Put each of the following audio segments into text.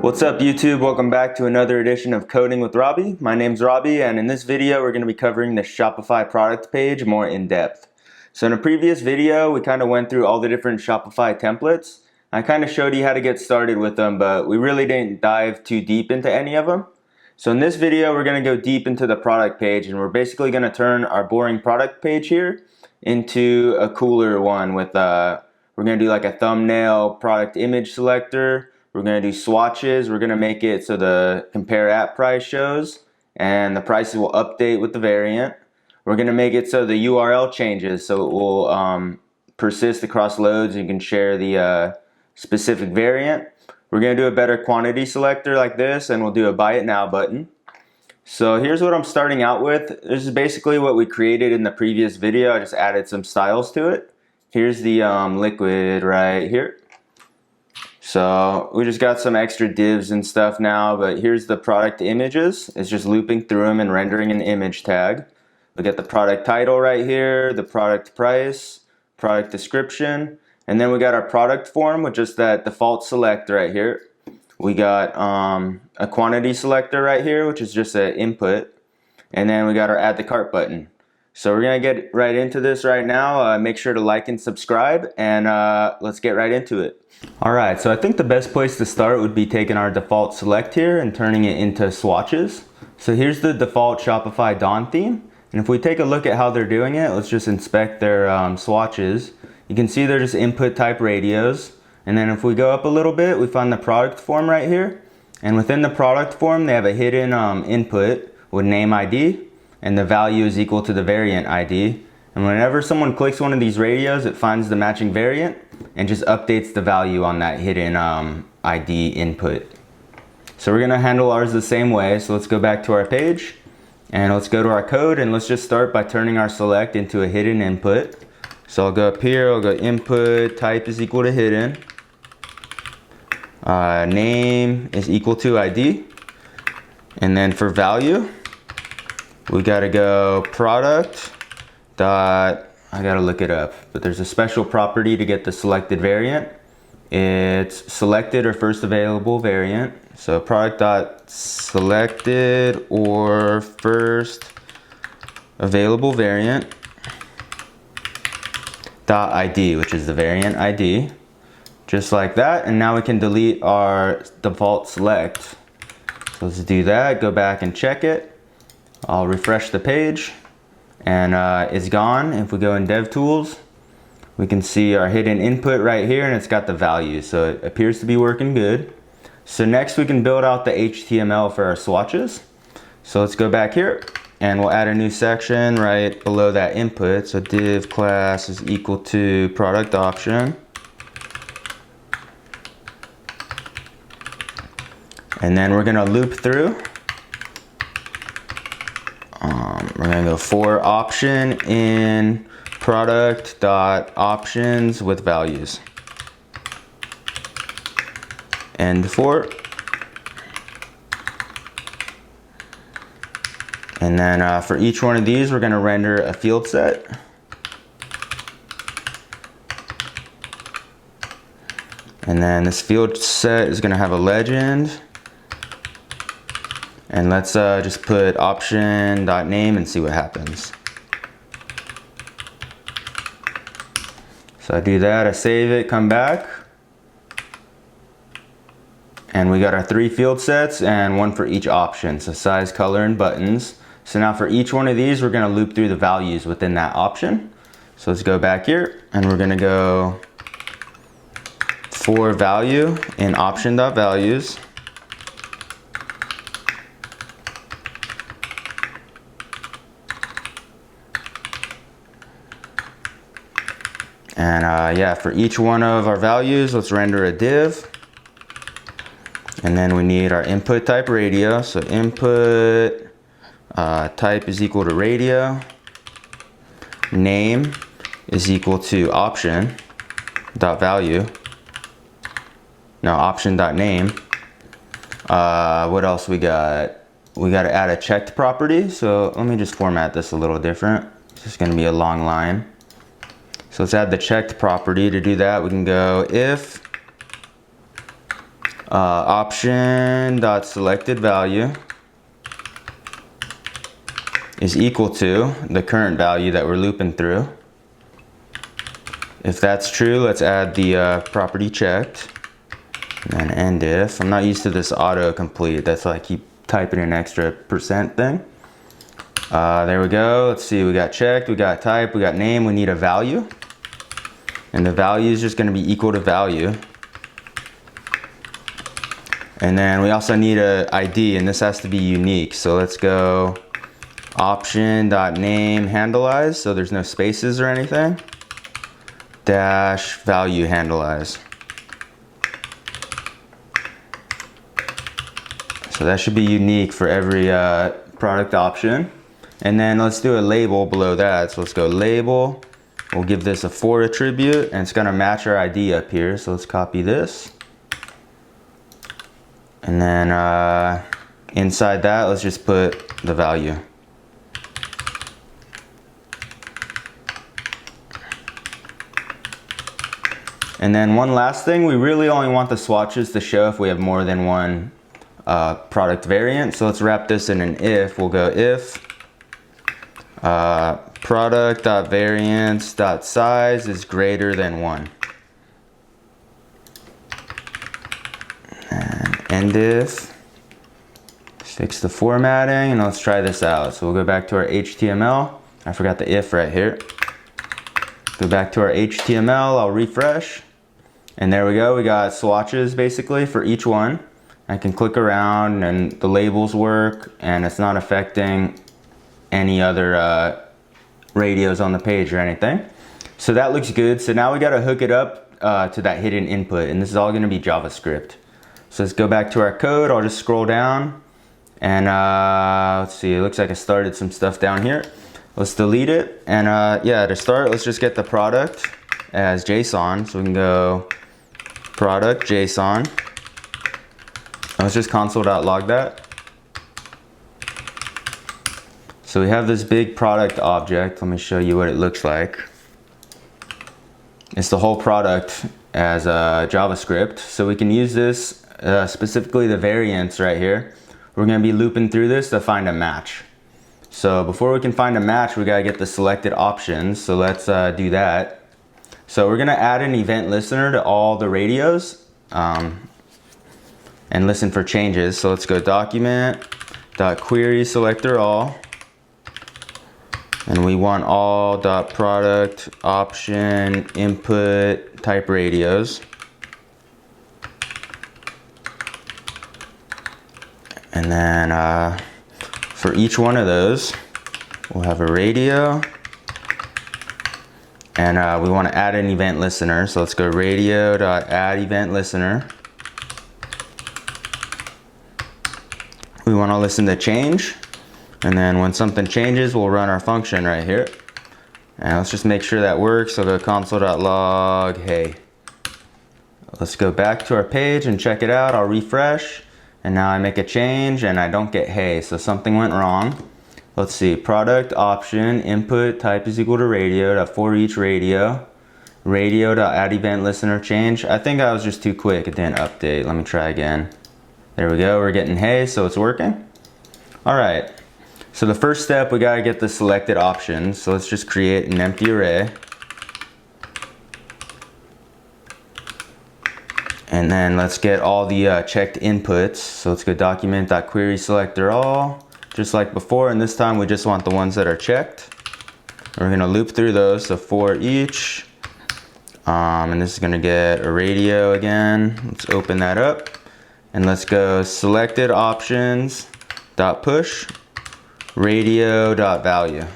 What's up YouTube? Welcome back to another edition of Coding with Robbie. My name's Robbie, and in this video we're going to be covering the Shopify product page more in depth. So in a previous video we kind of went through all the different Shopify templates. I kind of showed you how to get started with them, but we really didn't dive too deep into any of them. So in this video we're going to go deep into the product page, and we're basically going to turn our boring product page here into a cooler one with we're going to do like a thumbnail, product image selector. We're going to do swatches. We're going to make it so the compare at price shows and the prices will update with the variant. We're going to make it so the URL changes, so it will persist across loads. You can share the specific variant. We're going to do a better quantity selector like this, and we'll do a buy it now button. So here's what I'm starting out with. This is basically what we created in the previous video. I just added some styles to it. Here's the liquid right here. So we just got some extra divs and stuff now, but here's the product images. It's just looping through them and rendering an image tag. We got the product title right here, the product price, product description, and then we got our product form with just that default select right here. We got a quantity selector right here, which is just an input, and then we got our add to cart button. So we're gonna get right into this right now. Make sure to like and subscribe, and let's get right into it. Alright, so I think the best place to start would be taking our default select here and turning it into swatches. So here's the default Shopify Dawn theme, and if we take a look at how they're doing it, let's just inspect their swatches. You can see they're just input type radios, and then if we go up a little bit, we find the product form right here, and within the product form they have a hidden input with name ID, and the value is equal to the variant ID. And whenever someone clicks one of these radios, it finds the matching variant and just updates the value on that hidden ID input. So we're gonna handle ours the same way. So let's go back to our page and let's go to our code, and let's just start by turning our select into a hidden input. So I'll go up here, I'll go input, type is equal to hidden, name is equal to ID, and then for value, we gotta go product dot, I gotta look it up, but there's a special property to get the selected variant. It's selected or first available variant. So product dot selected or first available variant dot ID, which is the variant ID, just like that. And now we can delete our default select. So let's do that, go back and check it. I'll refresh the page, and it's gone. If we go in DevTools, we can see our hidden input right here, and it's got the value, so it appears to be working good. So next we can build out the HTML for our swatches. So let's go back here, and we'll add a new section right below that input. So div class is equal to product option. And then we're gonna loop through. We're gonna go for option in product dot options with values, and for, and then for each one of these we're gonna render a field set. And then this field set is gonna have a legend. And let's just put option.name and see what happens. So I do that, I save it, come back. And we got our 3 field sets and 1 for each option. So size, color, and buttons. So now for each one of these, we're gonna loop through the values within that option. So let's go back here, and we're gonna go for value in option.values. And yeah, for each one of our values, let's render a div. And then we need our input type radio. So input type is equal to radio. Name is equal to option dot value. No, option dot name. What else we got? We got to add a checked property. So let me just format this a little different. It's just going to be a long line. So let's add the checked property. To do that, we can go if option dot selected value is equal to the current value that we're looping through. If that's true, let's add the property checked, and then end if. I'm not used to this autocomplete. That's why I keep typing an extra % thing. There we go. Let's see, we got checked, we got type, we got name, we need a value. And the value is just going to be equal to value. And then we also need a ID, and this has to be unique. So let's go option.name handleize, so there's no spaces or anything, dash value handleize. So that should be unique for every product option. And then let's do a label below that. So let's go label. We'll give this a for attribute, and it's gonna match our ID up here. So let's copy this. And then inside that, let's just put the value. And then one last thing, we really only want the swatches to show if we have more than one product variant. So let's wrap this in an if. We'll go if product.variance.size is greater than 1. And end if. Fix the formatting, and let's try this out. So we'll go back to our HTML. I forgot the if right here. Go back to our HTML, I'll refresh. And there we go, we got swatches basically for each one. I can click around and the labels work, and it's not affecting any other radios on the page or anything. So that looks good. So now we got to hook it up to that hidden input, and this is all going to be JavaScript. So let's go back to our code. I'll just scroll down, and let's see, it looks like I started some stuff down here. Let's delete it, and yeah, to start, let's just get the product as JSON. So we can go product JSON. Let's just console.log that. So we have this big product object. Let me show you what it looks like. It's the whole product as JavaScript. So we can use this, specifically the variants right here. We're gonna be looping through this to find a match. So before we can find a match, we gotta get the selected options. So let's do that. So we're gonna add an event listener to all the radios and listen for changes. So let's go document.query selector all. And we want all.product option input type radios. And then for each one of those, we'll have a radio. And we want to add an event listener. So let's go radio.add event listener. We want to listen to change. And then when something changes, we'll run our function right here. And let's just make sure that works. So go console.log hey. Let's go back to our page and check it out. I'll refresh. And now I make a change and I don't get hey. So something went wrong. Let's see, product option input type is equal to radio for each radio. Radio.add event listener change. I think I was just too quick. It didn't update. Let me try again. There we go. We're getting hey, so it's working. All right. So the first step, we gotta get the selected options. So let's just create an empty array. And then let's get all the checked inputs. So let's go document.query selector all, just like before. And this time we just want the ones that are checked. We're gonna loop through those, so for each. And this is gonna get a radio again. Let's open that up. And let's go selected options dot push radio.value.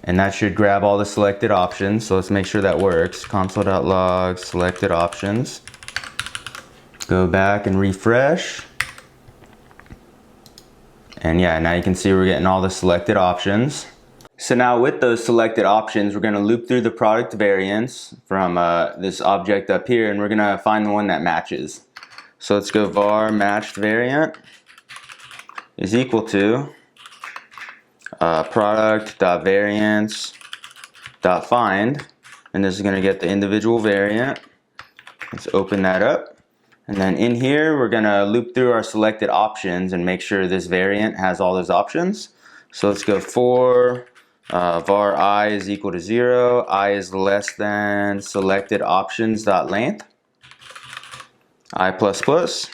And that should grab all the selected options. So let's make sure that works. Console.log selected options. Go back and refresh. And yeah, now you can see we're getting all the selected options. So now with those selected options, we're gonna loop through the product variants from this object up here, and we're gonna find the one that matches. So let's go var matched variant is equal to product.variance.find, and this is going to get the individual variant. Let's open that up, And then in here, we're gonna loop through our selected options and make sure this variant has all those options. So let's go for var I is equal to 0, I is less than selected options dot length, I plus plus.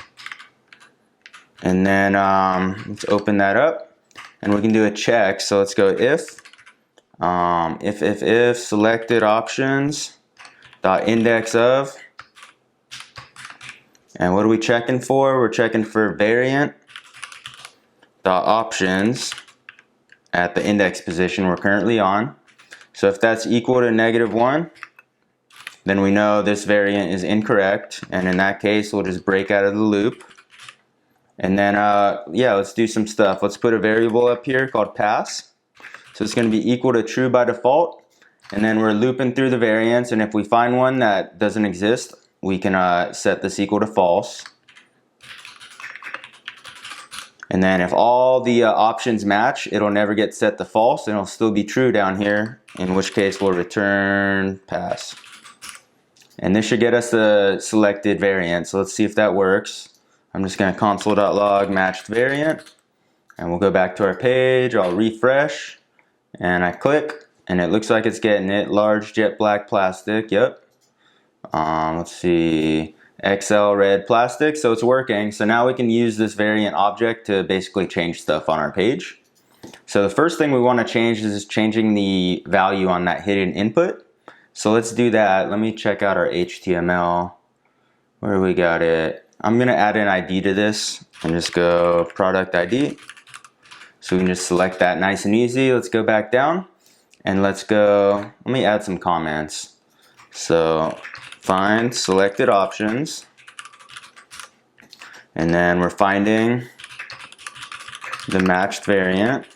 And then let's open that up and we can do a check. So let's go if selected options dot index of. And what are we checking for? We're checking for variant dot options at the index position we're currently on. So if that's equal to -1, then we know this variant is incorrect. And in that case, we'll just break out of the loop. And then, yeah, let's do some stuff. Let's put a variable up here called pass. So it's going to be equal to true by default. And then we're looping through the variants. And if we find one that doesn't exist, we can set this equal to false. And then if all the options match, it'll never get set to false and it'll still be true down here, in which case we'll return pass. And this should get us the selected variant. So let's see if that works. I'm just going to console.log matched variant. And we'll go back to our page. I'll refresh. And I click. And it looks like it's getting it. Large jet black plastic. Yep. Let's see, XL red plastic, so it's working. So now we can use this variant object to basically change stuff on our page. So the first thing we want to change is changing the value on that hidden input. So let's do that. Let me check out our HTML. Where we got it? I'm going to add an ID to this and just go product ID. So we can just select that nice and easy. Let's go back down and let's go, let me add some comments. So find selected options, and then we're finding the matched variant,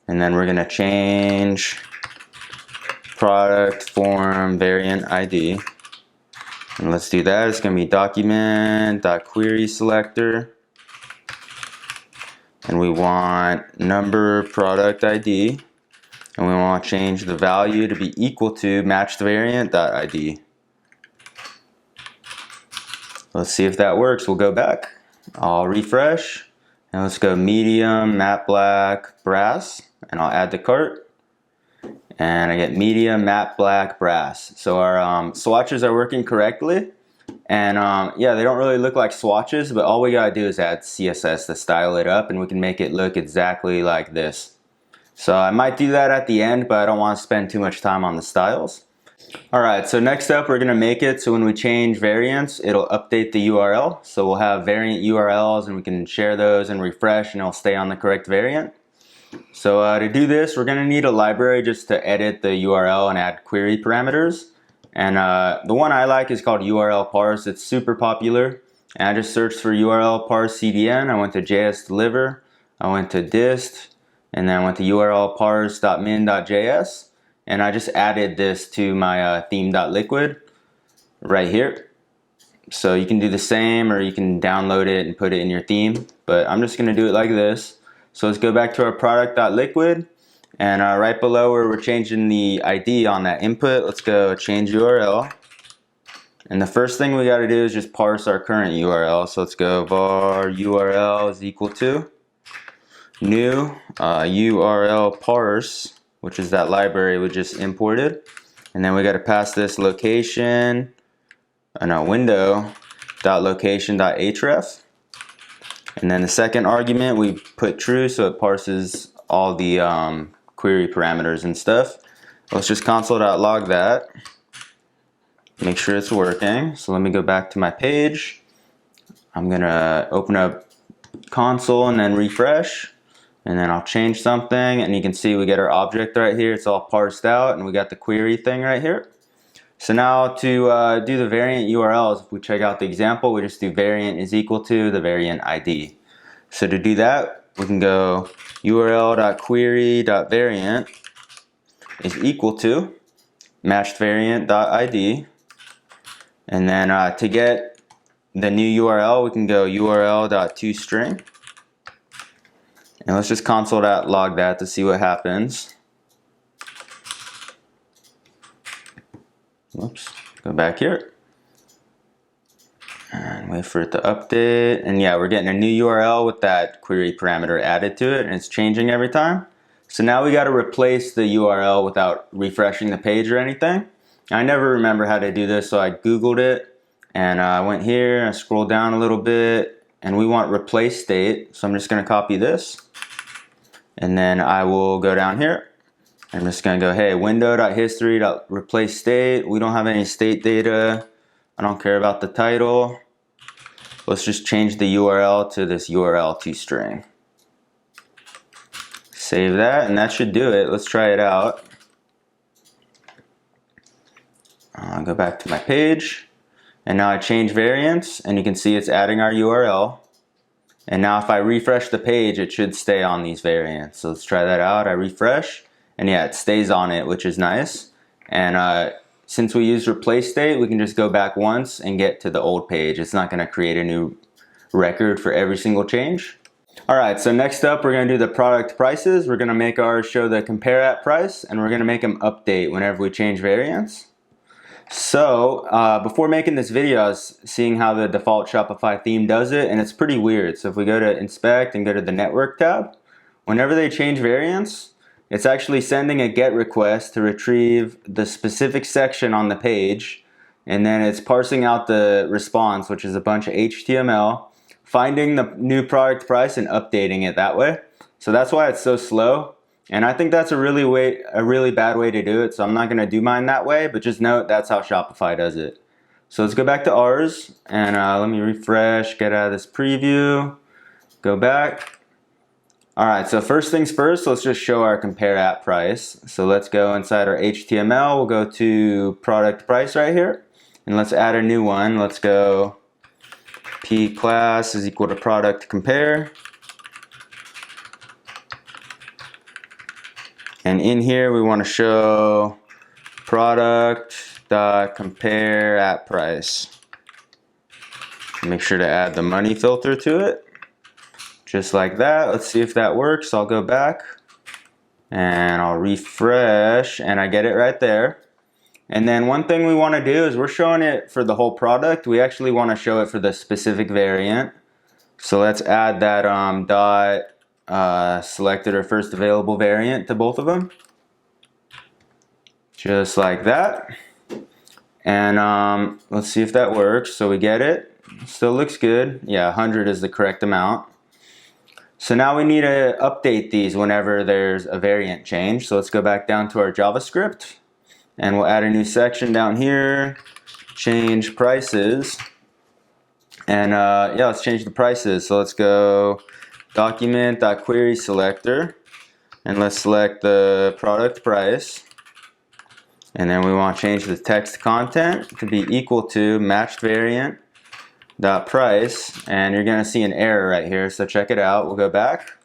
and then we're going to change product form variant ID, and let's do that. It's going to be document.query selector, and we want number product ID. And we want to change the value to be equal to matched variant.id. Let's see if that works. We'll go back. I'll refresh. And let's go medium, matte black, brass. And I'll add to cart. And I get medium, matte black, brass. So our swatches are working correctly. And yeah, they don't really look like swatches, but all we gotta do is add CSS to style it up and we can make it look exactly like this. So I might do that at the end, but I don't want to spend too much time on the styles. Alright, so next up we're going to make it so when we change variants, it'll update the URL. So we'll have variant URLs and we can share those and refresh and it'll stay on the correct variant. So to do this, we're going to need a library just to edit the URL and add query parameters. And the one I like is called URL parse. It's super popular. And I just searched for URL parse CDN. I went to JS deliver. I went to dist. And then I went to URL parse.min.js, and I just added this to my theme.liquid right here. So you can do the same, or you can download it and put it in your theme, but I'm just going to do it like this. So let's go back to our product.liquid, and right below where we're changing the ID on that input, let's go change URL. And the first thing we got to do is just parse our current URL. So let's go var URL is equal to new URL parse, which is that library we just imported, and then we got to pass this location, window dot location dot href, and then the second argument we put true, so it parses all the query parameters and stuff. Let's just console.log that, make sure it's working. So let me go back to my page. I'm gonna open up console and then refresh. And then I'll change something and you can see we get our object right here. It's all parsed out and we got the query thing right here. So now to do the variant URLs, if we check out the example, we just do variant is equal to the variant ID. So to do that, we can go url.query.variant is equal to matched variant.id. And then to get the new URL, we can go url.toString. And let's just console.log that to see what happens. Whoops, go back here. Wait for it to update. And yeah, we're getting a new URL with that query parameter added to it, and it's changing every time. So now we got to replace the URL without refreshing the page or anything. I never remember how to do this, so I Googled it, and I went here, I scrolled down a little bit, and we want replace state. So I'm just going to copy this, and then I will go down here. I'm just going to go, hey, window.history.replace state. We don't have any state data. I don't care about the title. Let's just change the URL to this URL toString. Save that, and that should do it. Let's try it out. I'll go back to my page, and now I change variants, and you can see it's adding our URL. And now if I refresh the page, it should stay on these variants. So let's try that out. I refresh, and yeah, it stays on it, which is nice. And since we use replace state, we can just go back once and get to the old page. It's not going to create a new record for every single change. All right, so next up, we're going to do the product prices. We're going to make ours show the compare at price, and we're going to make them update whenever we change variants. So before making this video, I was seeing how the default Shopify theme does it, and it's pretty weird. So if we go to inspect and go to the network tab, whenever they change variants, it's actually sending a GET request to retrieve the specific section on the page, and then it's parsing out the response, which is a bunch of HTML, finding the new product price and updating it that way. So that's why it's so slow, and I think that's a really bad way to do it, so I'm not going to do mine that way, but just note that's how Shopify does it. So let's go back to ours, and let me refresh, get out of this preview, go back. Alright, so first things first, let's just show our compare at price. So let's go inside our HTML, we'll go to product price right here, and let's add a new one. Let's go p class is equal to product compare. And in here we want to show product.compare at price. Make sure to add the money filter to it. Just like that. Let's see if that works. I'll go back and I'll refresh, and I get it right there. And then one thing we want to do is we're showing it for the whole product. We actually want to show it for the specific variant. So let's add that selected or first available variant to both of them. Just like that. And let's see if that works. So we get it. Still looks good. Yeah, 100 is the correct amount. So now we need to update these whenever there's a variant change. So let's go back down to our JavaScript, and we'll add a new section down here, change prices. And yeah, let's change the prices. So let's go document.query selector, and let's select the product price. And then we want to change the text content to be equal to matched variant dot price, and you're going to see an error right here, so check it out. We'll go back.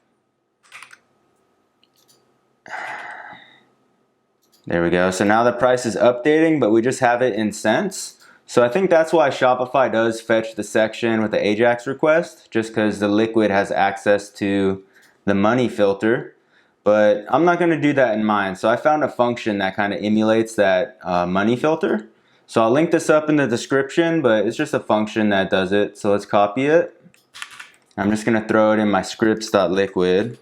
There we go. So now the price is updating, but we just have it in cents. So I think that's why Shopify does fetch the section with the AJAX request, just because the liquid has access to the money filter. But I'm not going to do that in mine. So I found a function that kind of emulates that money filter. So I'll link this up in the description, but it's just a function that does it. So let's copy it. I'm just going to throw it in my scripts.liquid.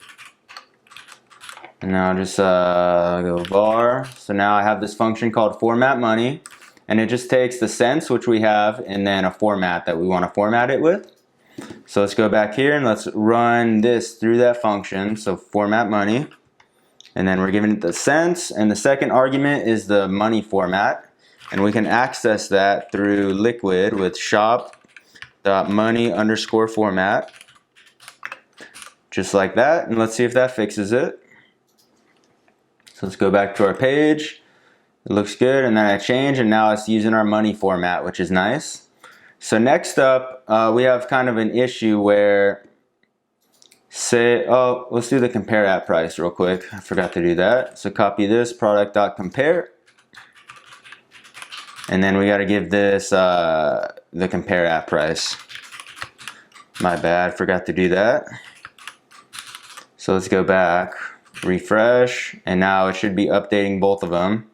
And now I'll just go var. So now I have this function called format money. And it just takes the cents, which we have, and then a format that we want to format it with. So let's go back here and let's run this through that function. So format money. And then we're giving it the cents. And the second argument is the money format. And we can access that through liquid with shop.money_format. Just like that. And let's see if that fixes it. So let's go back to our page. It looks good. And then I change, and now it's using our money format, which is nice. So next up, we have kind of an issue where, let's do the compare at price real quick. I forgot to do that. So copy this, product.compare. And then we got to give this the compare at price. My bad, forgot to do that. So let's go back, refresh, and now it should be updating both of them.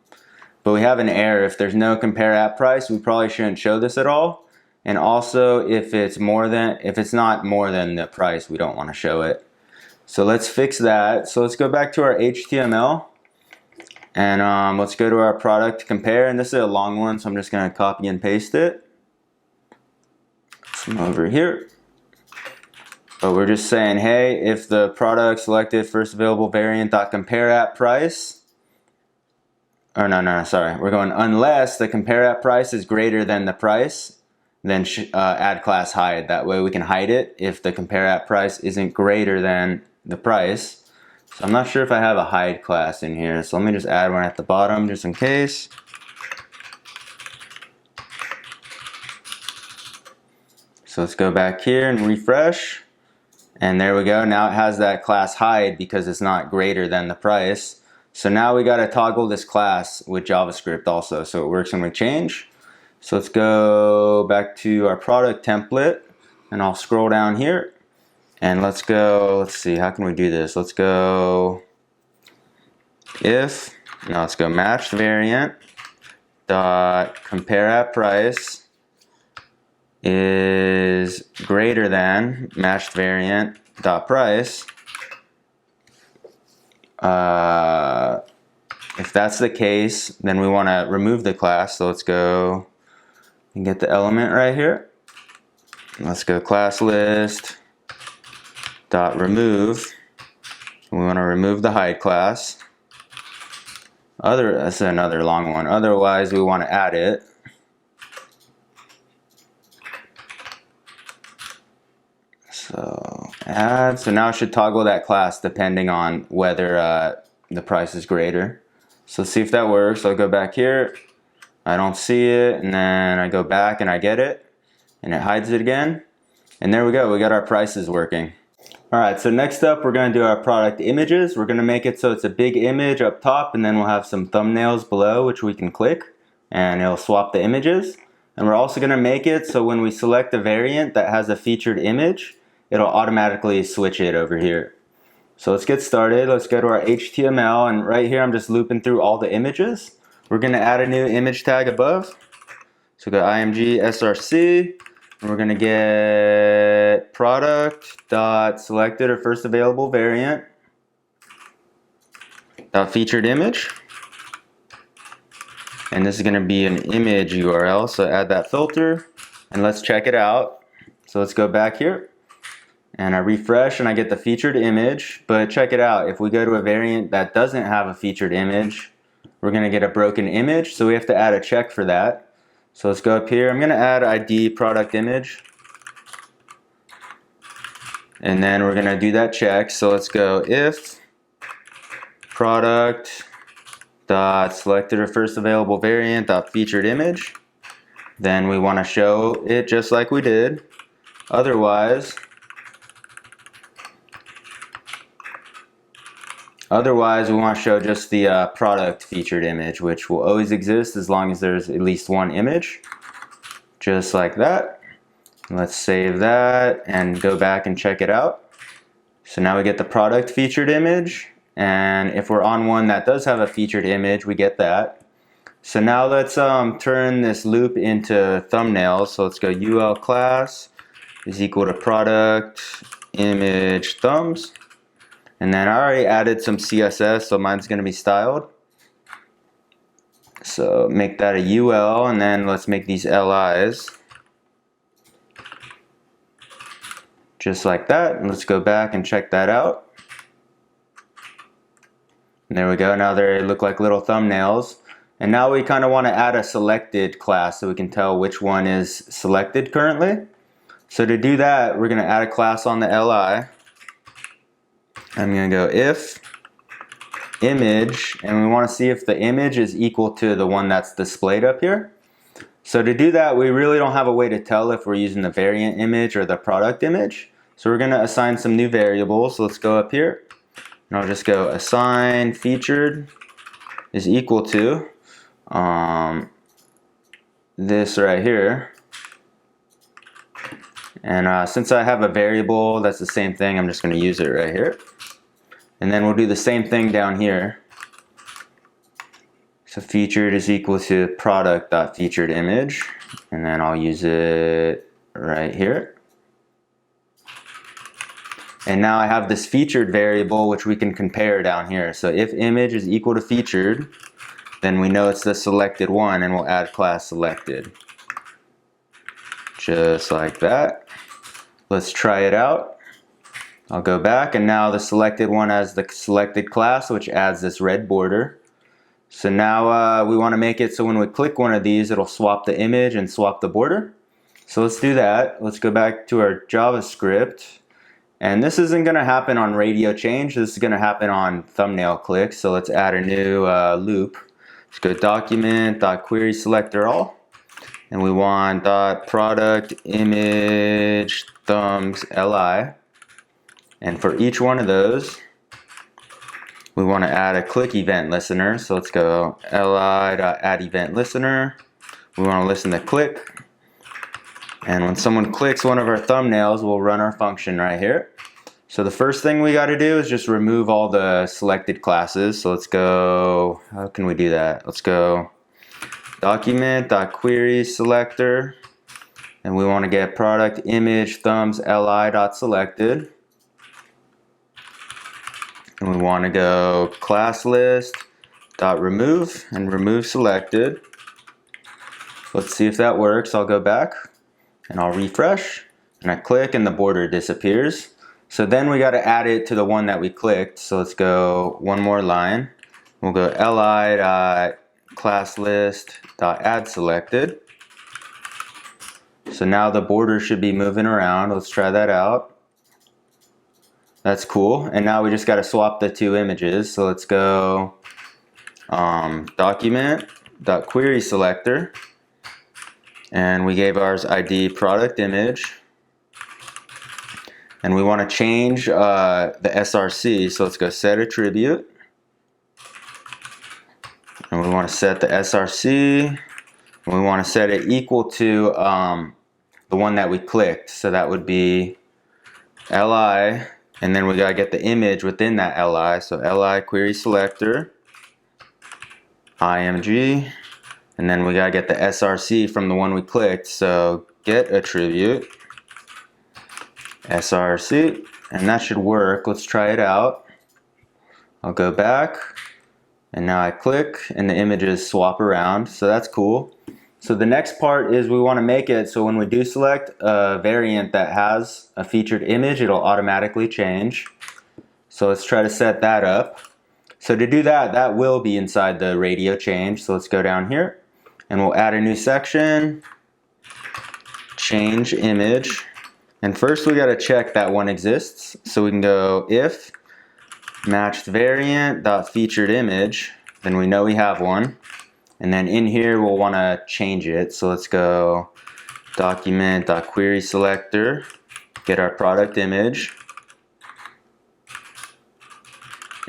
But we have an error. If there's no compare at price, we probably shouldn't show this at all. And also if it's not more than the price, we don't want to show it. So let's fix that. So let's go back to our HTML and let's go to our product compare. And this is a long one, so I'm just going to copy and paste it. Come over here. But we're just saying, hey, if the product selected first available variant dot compare at price, or no, sorry, we're going unless the compare at price is greater than the price, then add class hide. That way we can hide it if the compare at price isn't greater than the price. So I'm not sure if I have a hide class in here, so let me just add one at the bottom just in case. So let's go back here and refresh. And there we go. Now it has that class hide because it's not greater than the price. So now we got to toggle this class with JavaScript also, so it works when we change. So let's go back to our product template, and I'll scroll down here. And let's see, how can we do this? Let's go let's go matched variant dot compare at price is greater than matched variant dot price. If that's the case, then we want to remove the class. So let's go and get the element right here. Let's go class list dot remove. We want to remove the hide class. That's another long one. Otherwise, we want to add it. So add. So now it should toggle that class depending on whether the price is greater. So let's see if that works. I'll go back here. I don't see it, and then I go back and I get it, and it hides it again. And there we go. We got our prices working. All right, so next up, we're going to do our product images. We're going to make it so it's a big image up top, and then we'll have some thumbnails below, which we can click, and it'll swap the images. And we're also going to make it so when we select a variant that has a featured image, it'll automatically switch it over here. So let's get started. Let's go to our HTML, and right here I'm just looping through all the images. We're going to add a new image tag above. So go img src. And we're going to get product dot selected or first available variant dot featured image, and this is going to be an image URL, so add that filter and let's check it out. So let's go back here and I refresh and I get the featured image, but check it out, if we go to a variant that doesn't have a featured image, we're going to get a broken image, so we have to add a check for that. So let's go up here. I'm going to add ID product image. And then we're going to do that check. So let's go if product dot selected or first available variant dot featured image. Then we want to show it just like we did. Otherwise we want to show just the product featured image, which will always exist as long as there's at least one image. Just like that. Let's save that and go back and check it out. So now we get the product featured image, and if we're on one that does have a featured image, we get that. So now let's turn this loop into thumbnails. So let's go ul class is equal to product image thumbs. And then I already added some CSS, so mine's going to be styled. So make that a UL, and then let's make these LIs. Just like that. And let's go back and check that out. And there we go. Now they look like little thumbnails. And now we kind of want to add a selected class so we can tell which one is selected currently. So to do that, we're going to add a class on the LI. I'm going to go if image, and we want to see if the image is equal to the one that's displayed up here. So to do that, we really don't have a way to tell if we're using the variant image or the product image. So we're going to assign some new variables. So let's go up here, and I'll just go assign featured is equal to this right here. And since I have a variable that's the same thing, I'm just going to use it right here. And then we'll do the same thing down here. So featured is equal to product.featuredImage, and then I'll use it right here. And now I have this featured variable which we can compare down here. So if image is equal to featured, then we know it's the selected one, and we'll add class selected. Just like that. Let's try it out. I'll go back, and now the selected one has the selected class, which adds this red border. So now we want to make it so when we click one of these, it'll swap the image and swap the border. So let's do that. Let's go back to our JavaScript. And this isn't going to happen on radio change. This is going to happen on thumbnail click. So let's add a new loop. Let's go document.query selector all. And we want .product image thumbs li. And for each one of those, we want to add a click event listener. So let's go li.add event listener. We want to listen to click. And when someone clicks one of our thumbnails, we'll run our function right here. So the first thing we got to do is just remove all the selected classes. So let's go, how can we do that? Let's go document.query selector. And we want to get product image thumbs li.selected. And we want to go class list dot remove and remove selected. Let's see if that works. I'll go back and I'll refresh, and I click and the border disappears. So then we got to add it to the one that we clicked. So let's go one more line. We'll go li.classlist.add selected. So now the border should be moving around. Let's try that out. That's cool. And now we just got to swap the two images. So let's go document.query selector. And we gave ours ID product image. And we want to change the SRC. So let's go set attribute. And we want to set the SRC. And we want to set it equal to the one that we clicked. So that would be li. And then we got to get the image within that li. So li query selector, img. And then we got to get the SRC from the one we clicked. So get attribute, SRC. And that should work. Let's try it out. I'll go back. And now I click and the images swap around. So that's cool. So the next part is we want to make it so when we do select a variant that has a featured image, it'll automatically change. So let's try to set that up. So to do that, that will be inside the radio change. So let's go down here and we'll add a new section, change image. And first we got to check that one exists. So we can go if matched variant dot featured image, then we know we have one. And then in here we'll want to change it. So let's go document.query selector, get our product image.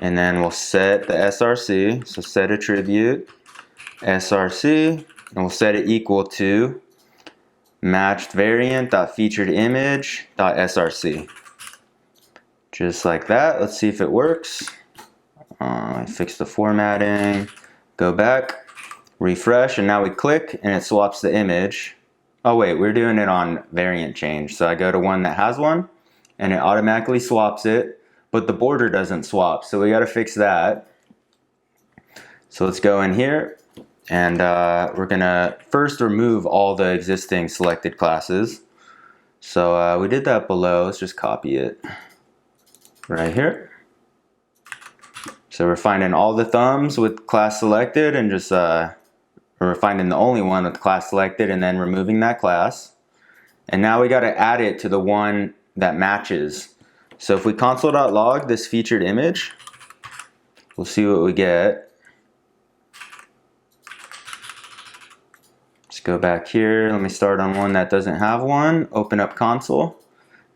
And then we'll set the SRC. So set attribute, SRC, and we'll set it equal to matched variant.featuredImage.src. Just like that. Let's see if it works. Fix the formatting, go back. Refresh, and now we click and it swaps the image. Oh wait, we're doing it on variant change. So I go to one that has one and it automatically swaps it, but the border doesn't swap. So we got to fix that. So let's go in here and we're gonna first remove all the existing selected classes. So we did that below. Let's just copy it right here. So we're finding all the thumbs with class selected and just we're finding the only one with class selected and then removing that class. And now we got to add it to the one that matches. So if we console.log this featured image, we'll see what we get. Let's go back here. Let me start on one that doesn't have one. Open up console.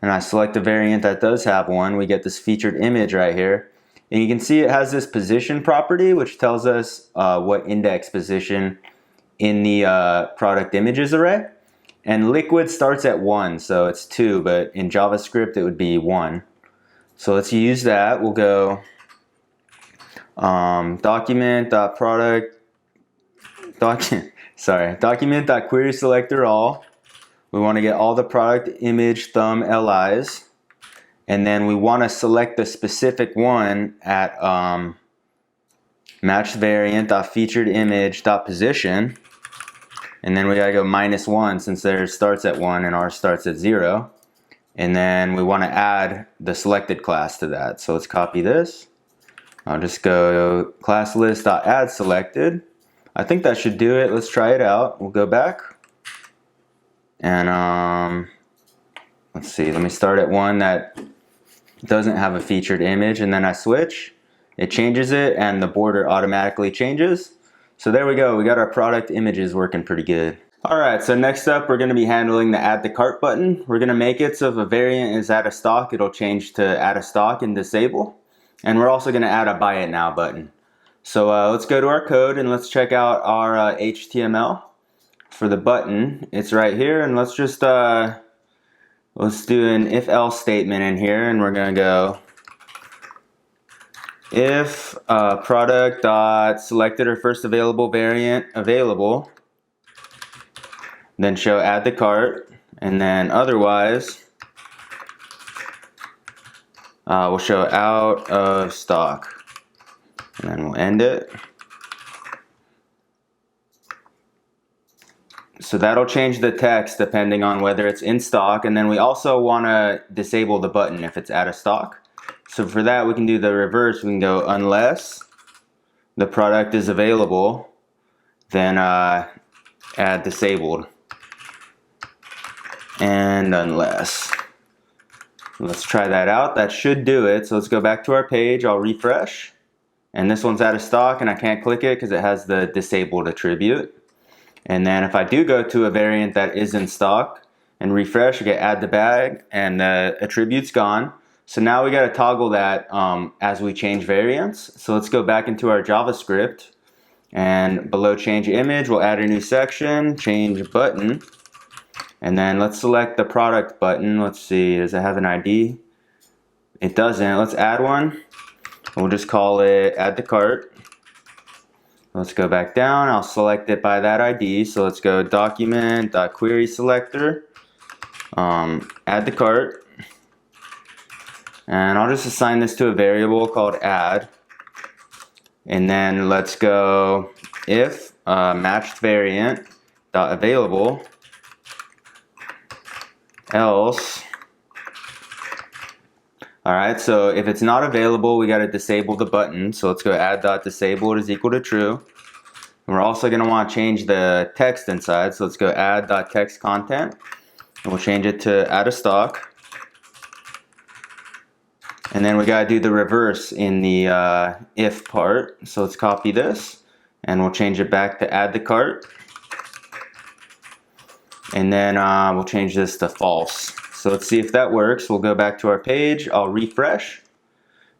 And I select a variant that does have one. We get this featured image right here. And you can see it has this position property, which tells us what index position in the product images array. And liquid starts at 1, so it's 2, but in JavaScript it would be 1. So let's use that. We'll go document.product document.query selector all. We want to get all the product image thumb LIs, and then we want to select the specific one at matched variant.featured image.position, and then we gotta go -1 since theirs starts at 1 and ours starts at 0. And then we want to add the selected class to that. So let's copy this. I'll just go class list.add selected. I think that should do it. Let's try it out. We'll go back. And let's see, let me start at one that doesn't have a featured image, and then I switch. It changes it and the border automatically changes. So there we go, we got our product images working pretty good. Alright, so next up we're going to be handling the add to cart button. We're going to make it so if a variant is out of stock, it'll change to out of stock and disable. And we're also going to add a buy it now button. So let's go to our code and let's check out our HTML for the button. It's right here, and let's just let's do an if else statement in here, and we're going to go if product dot selected or first available variant available, then show add to cart, and then otherwise we'll show out of stock, and then we'll end it. So that'll change the text depending on whether it's in stock, and then we also want to disable the button if it's out of stock. So for that we can do the reverse. We can go unless the product is available, then add disabled, and unless. Let's try that out. That should do it. So let's go back to our page. I'll refresh, and this one's out of stock and I can't click it because it has the disabled attribute. And then if I do go to a variant that is in stock and refresh, I get add to bag and the attribute's gone. So now we got to toggle that as we change variants. So let's go back into our JavaScript, and below change image we'll add a new section, change button, and then let's select the product button. Let's see, does it have an ID? It doesn't. Let's add one. We'll just call it add to cart. Let's go back down. I'll select it by that ID. So let's go document.query selector, add to cart, and I'll just assign this to a variable called add. And then let's go if matched variant dot available else. Alright, so if it's not available, we got to disable the button. So let's go add.disabled is equal to true. And we're also going to want to change the text inside. So let's go add.text content, and we'll change it to out of stock. And then we got to do the reverse in the if part. So let's copy this, and we'll change it back to add to cart. And then we'll change this to false. So let's see if that works. We'll go back to our page. I'll refresh,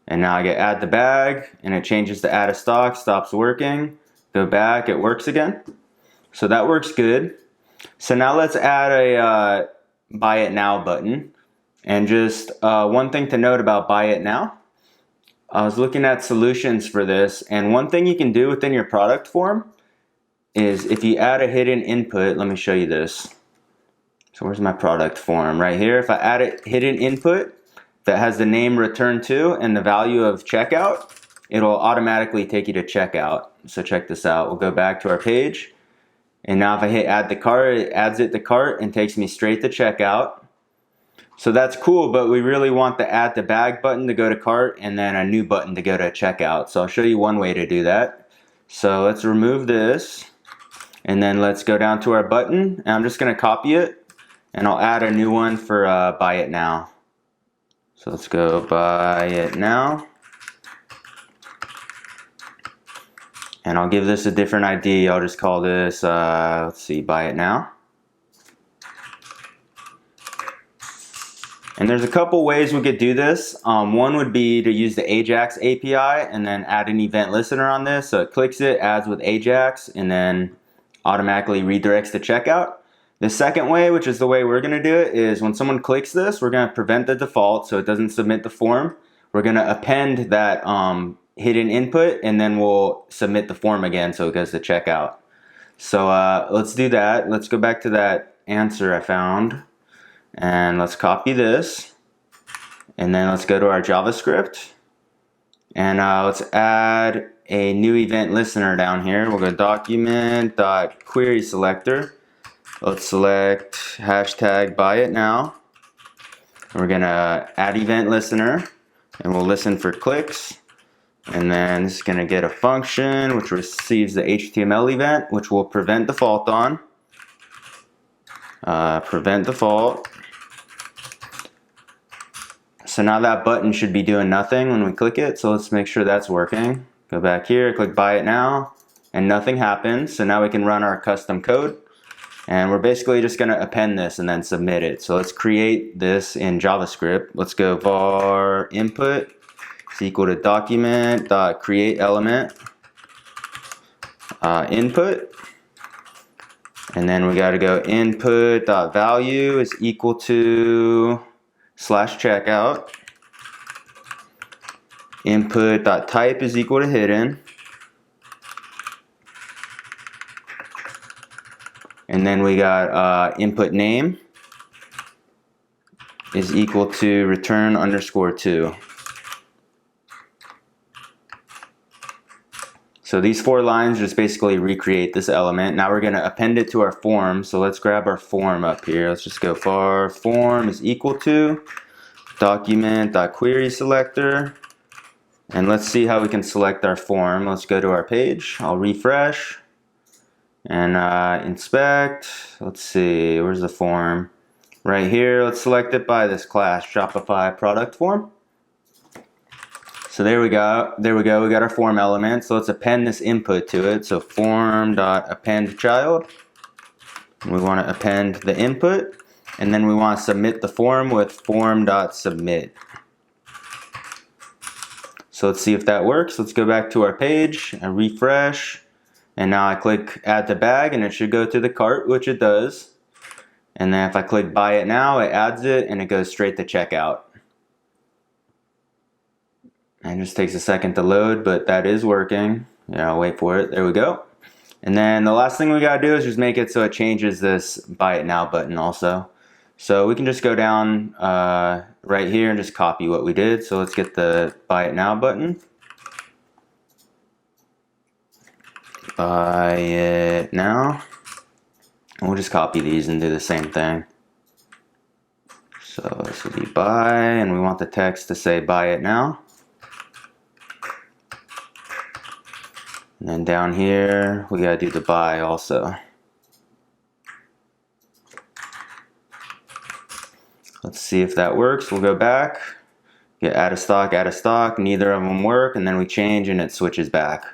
and now I get add to bag, and it changes to out of stock, stops working. Go back, it works again. So that works good. So now let's add a buy it now button. And just one thing to note about buy it now. I was looking at solutions for this, and one thing you can do within your product form is if you add a hidden input, let me show you this. So where's my product form? Right here. If I add a hidden input that has the name returned to and the value of checkout, it'll automatically take you to checkout. So check this out. We'll go back to our page, and now if I hit add to cart, it adds it to cart and takes me straight to checkout. So that's cool, but we really want the add to bag button to go to cart and then a new button to go to checkout. So I'll show you one way to do that. So let's remove this, and then let's go down to our button, and I'm just going to copy it, and I'll add a new one for buy it now. So let's go buy it now, and I'll give this a different ID. I'll just call this let's see, buy it now. And there's a couple ways we could do this. One would be to use the Ajax API and then add an event listener on this. So it clicks it, adds with Ajax, and then automatically redirects to checkout. The second way, which is the way we're going to do it, is when someone clicks this, we're going to prevent the default so it doesn't submit the form. We're going to append that hidden input, and then we'll submit the form again so it goes to checkout. So let's do that. Let's go back to that answer I found, and let's copy this, and then let's go to our JavaScript, and let's add a new event listener down here. We'll go document.query selector. Let's select hashtag buy it now. We're gonna add event listener, and we'll listen for clicks. And then this is gonna get a function which receives the HTML event, which will prevent default on. Prevent default. So now that button should be doing nothing when we click it. So let's make sure that's working. Go back here, click buy it now, and nothing happens. So now we can run our custom code. And we're basically just gonna append this and then submit it. So let's create this in JavaScript. Let's go var input is equal to document.create element input. And then we gotta go input.value is equal to /checkout. Input.type is equal to hidden. And then we got input name is equal to return _2. So these 4 lines just basically recreate this element. Now we're gonna append it to our form. So let's grab our form up here. Let's just go var form is equal to document.query selector. And let's see how we can select our form. Let's go to our page. I'll refresh. And inspect. Let's see, where's the form? Right here. Let's select it by this class, Shopify product form. So there we go. There we go. We got our form element. So let's append this input to it. So form.append child. We want to append the input, and then we want to submit the form with form.submit. So let's see if that works. Let's go back to our page and refresh. And now I click add to bag, and it should go to the cart, which it does. And then if I click buy it now, it adds it and it goes straight to checkout. And it just takes a second to load, but that is working. Yeah, I'll wait for it. There we go. And then the last thing we gotta do is just make it so it changes this buy it now button also. So we can just go down right here and just copy what we did. So let's get the buy it now button. Buy it now. And we'll just copy these and do the same thing. So this would be buy, and we want the text to say buy it now. And then down here, we gotta do the buy also. Let's see if that works. We'll go back, get add a stock, neither of them work, and then we change and it switches back.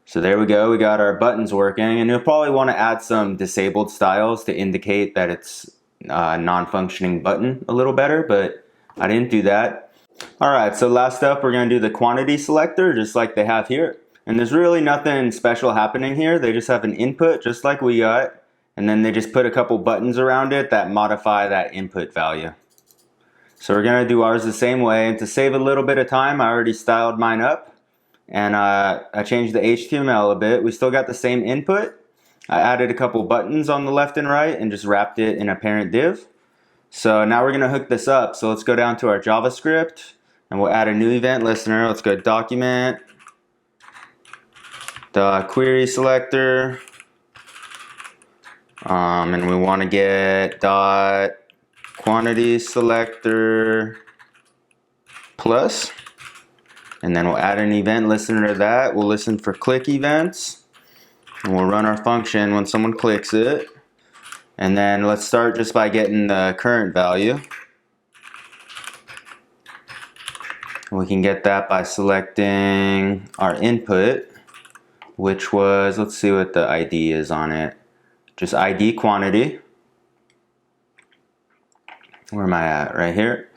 So there we go, we got our buttons working, and you'll probably want to add some disabled styles to indicate that it's a non-functioning button a little better, but I didn't do that. Alright, so last up we're going to do the quantity selector just like they have here. And there's really nothing special happening here. They just have an input just like we got, and then they just put a couple buttons around it that modify that input value. So we're going to do ours the same way, and to save a little bit of time I already styled mine up. And I changed the HTML a bit. We still got the same input. I added a couple buttons on the left and right and just wrapped it in a parent div. So now we're gonna hook this up. So let's go down to our JavaScript and we'll add a new event listener. Let's go document, the query selector, and we want to get dot quantity selector plus. And then we'll add an event listener to that. We'll listen for click events. And we'll run our function when someone clicks it. And then let's start just by getting the current value. We can get that by selecting our input, which was, let's see what the ID is on it. Just ID quantity. Where am I at? Right here.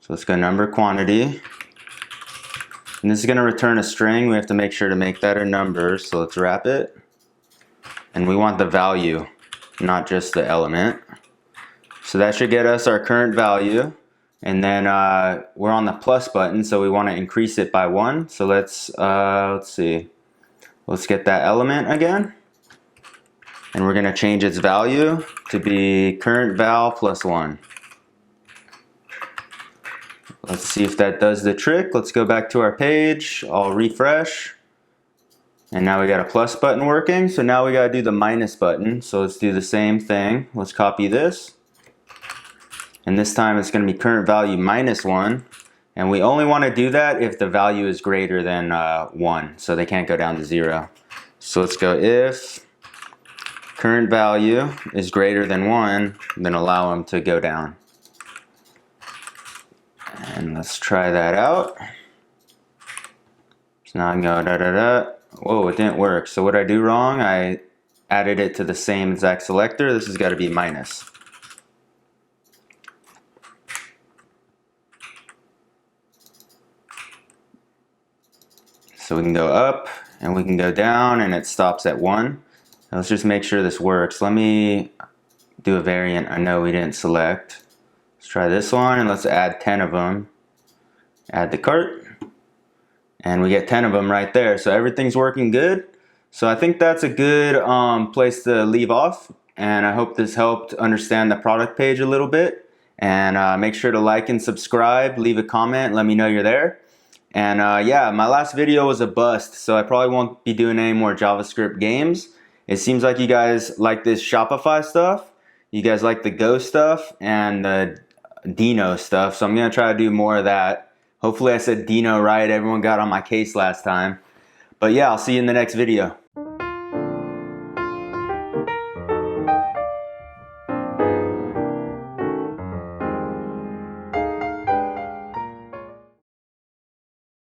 So let's go number quantity. And this is going to return a string. We have to make sure to make that a number. So let's wrap it. And we want the value, not just the element. So that should get us our current value. And then we're on the plus button, so we want to increase it by 1. So let's see. Let's get that element again. and we're going to change its value to be current val plus 1. Let's see if that does the trick. Let's go back to our page. I'll refresh. And now we got a plus button working. So now we got to do the minus button. So let's do the same thing. Let's copy this. And this time it's going to be current value minus 1. And we only want to do that if the value is greater than 1. So they can't go down to 0. So let's go if current value is greater than 1, then allow them to go down. And let's try that out. So now I can go da da da. Whoa, it didn't work. So what did I do wrong? I added it to the same exact selector. This has got to be minus. So we can go up and we can go down and it stops at 1. Now let's just make sure this works. Let me do a variant I know we didn't select. Let's try this one and let's add 10 of them. Add the cart. And we get 10 of them right there. So everything's working good. So I think that's a good place to leave off. And I hope this helped understand the product page a little bit. And make sure to like and subscribe. Leave a comment. Let me know you're there. And yeah, my last video was a bust. So I probably won't be doing any more JavaScript games. It seems like you guys like this Shopify stuff. You guys like the Go stuff and the Dino stuff. So I'm going to try to do more of that. Hopefully I said Dino right. Everyone got on my case last time. But yeah, I'll see you in the next video.